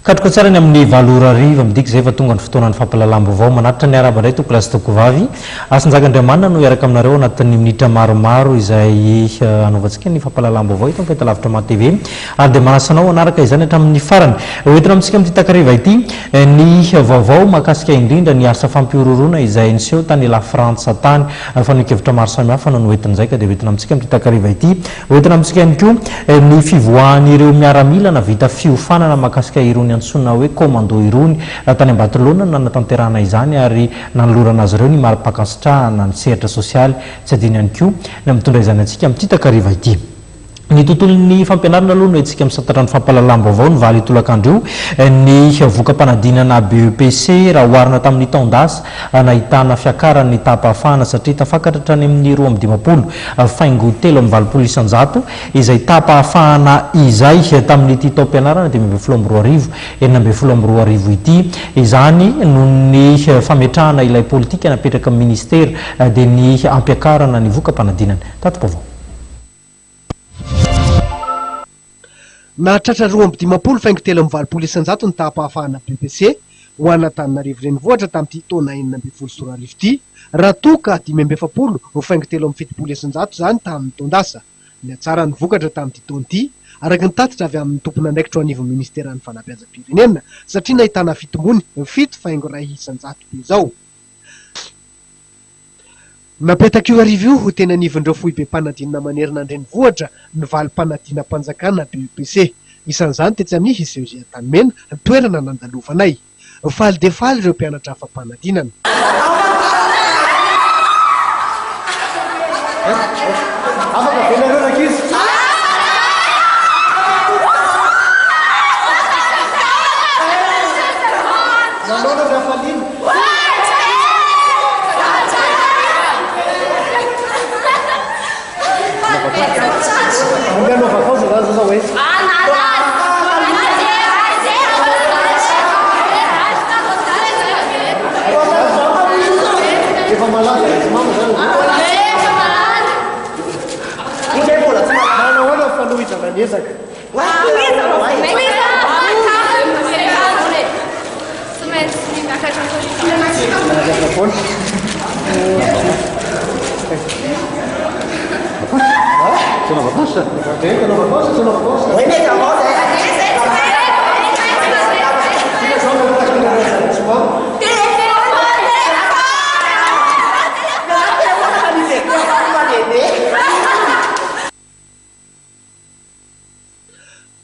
Katroko tsara ny amin'ny valorariva midiky zay fa tonga ny fotoanan'ny fampalalam-baovao manatitra ny araba indray toko lasy toko vavy Asanjagandramanina no iaraka aminareo anatin'ny minitra maromaro izay anaovantsika ny fampalalam-baovao ito amin'ny fahitalavitra ma TV ary dia manasanao anaraka izany hatramin'ny farany hoentina amintsika amin'ny takariva ity ny vaovao mahakasika indrindra ny asa fampiororona izay niseho tany la Frantsa tany fanokevitra maro samihafa no hoentin'izay ka dia hoentina amintsika amin'ny takariva ity hoentina amintsika ihany koa ny fivoahan'ireo miaramila na vita fiofanana mahakasika irony antsona hoe commando irony tany Ambatolaona nanatanterahana izany ary nanolorana azy ireo ny mari-pakasitrahana ny sehatra sosialy tsy adino ihany koa ny mitondra izany antsika amin'ny takariva ity ny tontolon'ny fampianarana aloha no etsika misatatra ny fampalalam-baovao ny valy tolakandro ny voka-panadinana BEPC raha oharina tamin'ny taondasa nahitana fiakarany tapahafahana satria tafakatra ny amin'ny 2020 faingo 3 izay tapahafahana izay tamin'ny ity taom-pianarana dia 2022 ity izany no ny fametrahana ilay politika napetraka ministera dia ny ampiakarana ny voka-panadinana tato-pavao nahatratra 2020 faingo 3 ny tapahafahana BEPC ho an'Antananarivo renivohitra tamin'ity taona 2020 sorarivo ity raha toka 570 faingo 3 zany tamin'ny taondasa ny atsara ny vokatra tamin'ity taona ity araka ny tatitra avy amin'ny tompona andraikitra ho anivon'ny ministeran'ny fanabeazam-pirenena satria nahitana fitombony 7 faingo 100 be zao napetaka io arivo io ho tena anivon'ireo fohy be mpanadinana manerina andrenivohitra ny valim-panadina-panjakana BEPC isan'izany tetsy amin'ny Isehozia Tanimena toerana nandalovanay faly dia faly ireo mpianatra afa-panadinana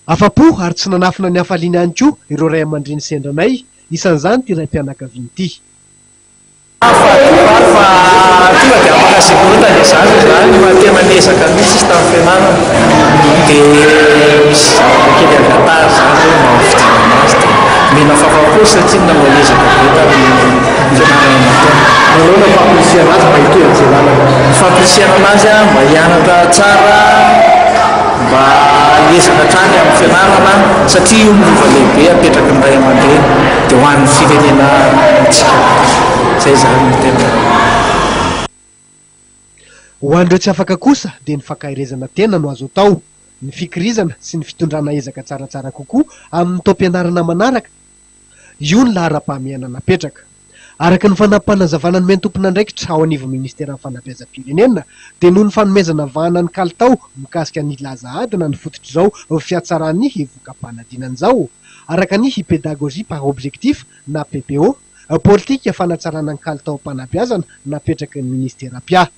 afa-po ary tsy nanafina ny hafaliana ihany koa ireo ray aman-dreny sendranay isan'izany ty ray mpianakaviana ity tonga dia ampakasekorotany izany zany tena nezaka mihitsy izy tamin'ny fianarana dia misy zavakely angatary zany hoe mahafidiana azy dia mena fafapo satria namalezaka be tamin'ny fianarana nataona manao na fampolisiana azy mba hitoy an'izay lalana ny fampolisiana anazy a mba hianatra tsara mba ezaka hatrany amin'ny fianarana satria io miova lehibe apetraka ny ray aman-dreny dia ho an'ny firenena tsika zay zany no tena ho an'ireo tsy afaka kosa dia ny fankahirezana tena no azo atao ny fikirizana sy ny fitondrana ezaka tsaratsara kokoa amin'ny taom-pianarana manaraka io ny lahara-pahamiana napetraka araka ny fanampanazavana ny mentompona andraikitra ao anivon'ny ministeran'ny fanabeazam-pirenena dia noho ny fanomezana vahana ny kalitao mikasika ny laza adina ny fototr' izao fiatsarany voka-panadinana izao araka ny pédagogie par objectif na PPO politika fanatsarana ny kalitao am-panabeazana napetraky ny ministera pia